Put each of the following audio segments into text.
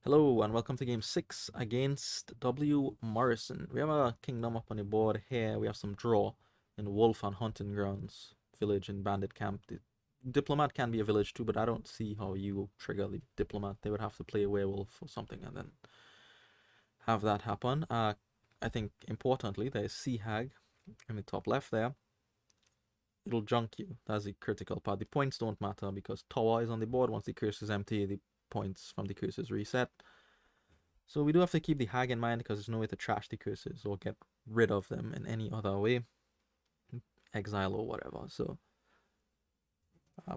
Hello and welcome to game 6 against W. Morrison. We have a kingdom up on the board here. We have some draw in Wolf and Hunting Grounds village in Bandit Camp. The Diplomat can be a village too, but I don't see how you trigger the Diplomat. They would have to play a werewolf or something and then have that happen. I think importantly, there's Sea Hag in the top left there. It'll junk you. That's the critical part. The points don't matter because Tower is on the board. Once the curse is empty, the points from the curse is reset. So we do have to keep the Hag in mind because there's no way to trash the curses or get rid of them in any other way. Exile or whatever. So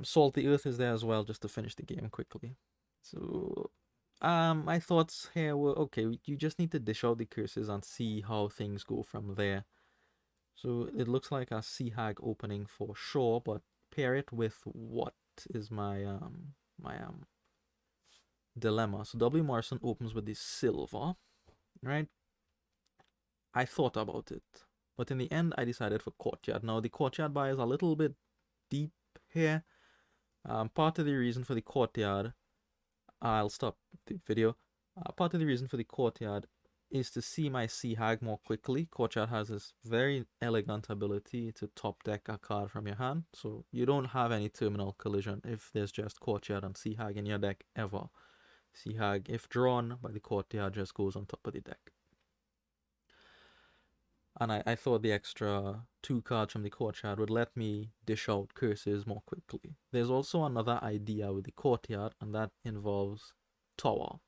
Salt the Earth is there as well just to finish the game quickly. So my thoughts here were okay, you just need to dish out the curses and see how things go from there. So it looks like a Sea Hag opening for sure, but pair it with what is my dilemma. So W. Morrison opens with the silver, right? I thought about it, but in the end, I decided for Courtyard. Now, the Courtyard buy is a little bit deep here. Part of the reason for the Courtyard, I'll stop the video. Part of the reason for the Courtyard is to see my Sea Hag more quickly. Courtyard has this very elegant ability to top deck a card from your hand, so you don't have any terminal collision if there's just Courtyard and Sea Hag in your deck ever. Sea Hag, if drawn by the Courtyard, just goes on top of the deck. And I thought the extra 2 cards from the Courtyard would let me dish out curses more quickly. There's also another idea with the Courtyard, and that involves Tower.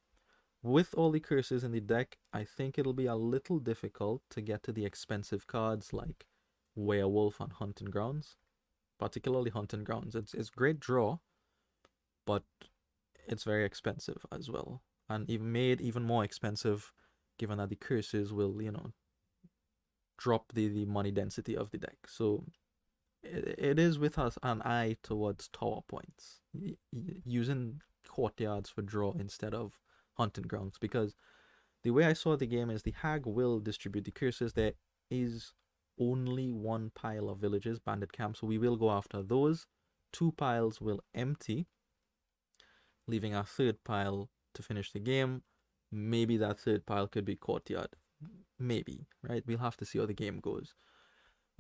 With all the curses in the deck, I think it'll be a little difficult to get to the expensive cards like Werewolf and Hunting Grounds. Particularly Hunting Grounds. It's great draw, but it's very expensive as well. And even made even more expensive given that the curses will, drop the money density of the deck. So it is with us an eye towards tower points, using Courtyards for draw instead of Hunting Grounds, because the way I saw the game is the Hag will distribute the curses. There is only 1 pile of villages, Bandit Camp, so we will go after those. 2 piles will empty, leaving a 3rd pile to finish the game. Maybe that 3rd pile could be Courtyard. Maybe, right? We'll have to see how the game goes.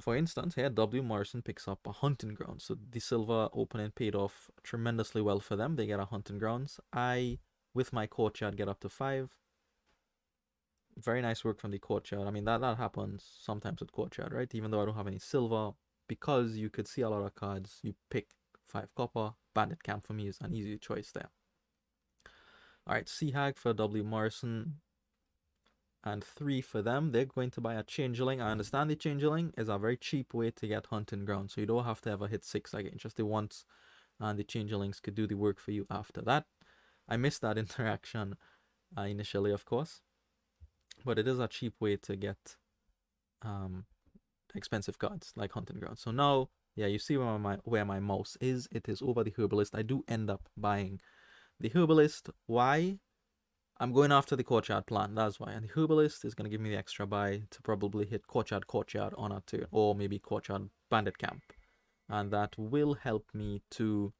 For instance, here W. Morrison picks up a Hunting Grounds. So the silver opening paid off tremendously well for them. They get a Hunting Grounds. I, with my Courtyard, get up to 5. Very nice work from the Courtyard. I mean, that happens sometimes with Courtyard, right? Even though I don't have any silver, because you could see a lot of cards, you pick 5 copper. Bandit Camp for me is an easy choice there. Alright, Sea Hag for W. Morrison and 3 for them. They're going to buy a Changeling. I understand the Changeling is a very cheap way to get Hunting Ground, so you don't have to ever hit 6 again, just the once, and the Changelings could do the work for you after that. I missed that interaction initially, of course, but it is a cheap way to get expensive cards like Hunting Ground. So now, yeah, you see where my mouse is. It is over the Herbalist. I do end up buying the Herbalist. Why? I'm going after the Courtyard plan, that's why. And the Herbalist is going to give me the extra buy to probably hit Courtyard on a turn, or maybe Courtyard Bandit Camp. And that will help me to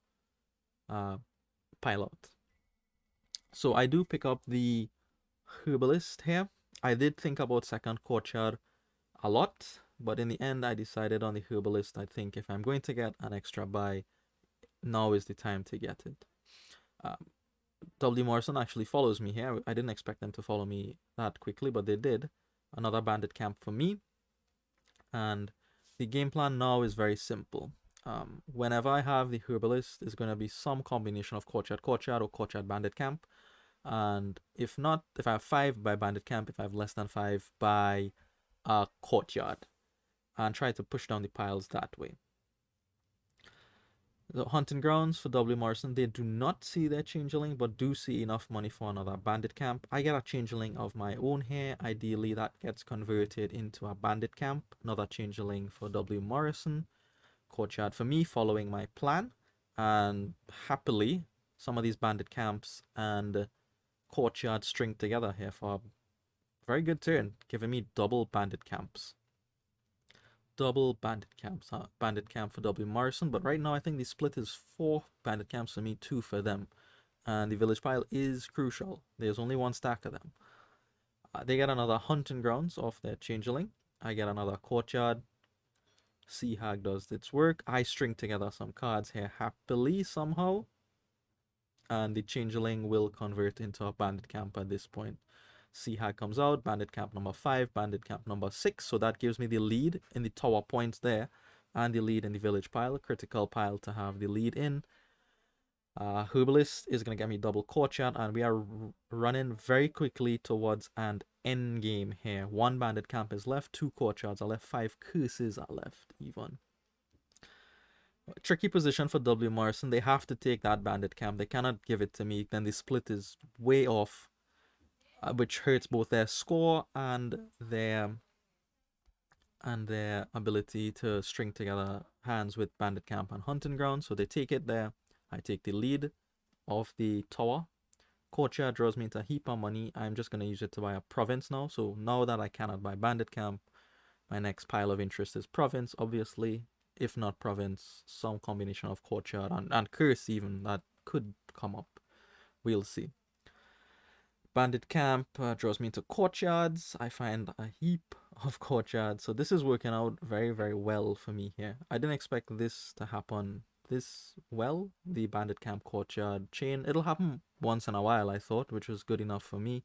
pile out. So I do pick up the Herbalist here. I did think about second Courtyard a lot, but in the end I decided on the Herbalist. I think if I'm going to get an extra buy, now is the time to get it. W. Morrison actually follows me here. I didn't expect them to follow me that quickly, but they did. Another Bandit Camp for me. And the game plan now is very simple. Whenever I have the Herbalist, it's going to be some combination of Courtyard or Courtyard Bandit Camp. And if not, if I have 5 by Bandit Camp, if I have less than 5 by Courtyard. And try to push down the piles that way. The Hunting Grounds for W. Morrison, they do not see their Changeling, but do see enough money for another Bandit Camp. I get a Changeling of my own here. Ideally, that gets converted into a Bandit Camp. Another Changeling for W. Morrison. Courtyard for me, following my plan. And happily, some of these Bandit Camps and Courtyard string together here for a very good turn, giving me double Bandit Camps. Double Bandit Camps. Bandit Camp for W. Morrison, but right now I think the split is 4 Bandit Camps for me, 2 for them. And the village pile is crucial. There's only one stack of them. They get another hunting grounds off their changeling. I get another courtyard. Sea Hag does its work. I string together some cards here happily somehow. And the changeling will convert into a bandit camp at this point. Sea Hag comes out, bandit camp number 5, bandit camp number 6. So that gives me the lead in the tower points there. And the lead in the village pile, critical pile to have the lead in. Herbalist is going to get me double courtyard, and we are running very quickly towards an end game here. 1 bandit camp is left, 2 courtyards are left, 5 curses are left even. Tricky position for wmorrison. They have to take that bandit camp. They cannot give it to me. Then the split is way off, which hurts both their score and their ability to string together hands with bandit camp and hunting ground. So they take it there. I take the lead of the tower. Courtyard draws me into a heap of money. I'm just going to use it to buy a province now. So now that I cannot buy bandit camp, my next pile of interest is province, obviously. If not province, some combination of courtyard and curse even that could come up. We'll see. Bandit camp draws me into courtyards. I find a heap of courtyards. So this is working out very, very well for me here. I didn't expect this to happen this well, the bandit camp courtyard chain. It'll happen once in a while, I thought, which was good enough for me.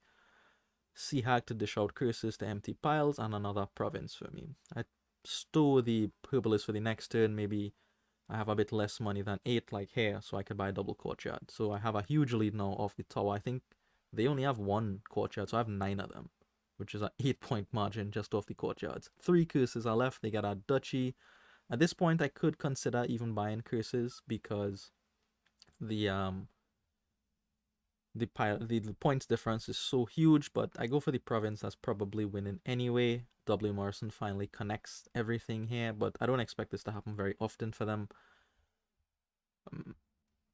Sea Hag to dish out curses to empty piles, and another province for me. I store the herbalist for the next turn. Maybe I have a bit less money than 8 like here, so I could buy a double courtyard. So I have a huge lead now off the tower. I think they only have 1 courtyard, so I have 9 of them, which is an 8-point margin just off the courtyards. 3 curses are left. They get a duchy. At this point, I could consider even buying curses because the points difference is so huge, but I go for the province. That's probably winning anyway. wmorrison finally connects everything here, but I don't expect this to happen very often for them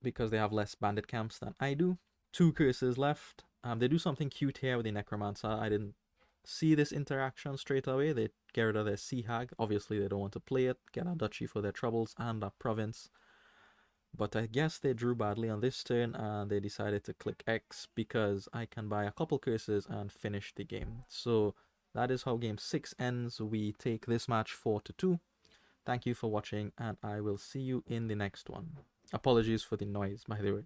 because they have less bandit camps than I do. 2 curses left. They do something cute here with the necromancer. I didn't see this interaction straight away. They get rid of their Sea Hag. Obviously, they don't want to play it. Get a duchy for their troubles and a province. But I guess they drew badly on this turn and they decided to click X because I can buy a couple curses and finish the game. So that is how game 6 ends. We take this match 4-2. Thank you for watching and I will see you in the next one. Apologies for the noise, by the way.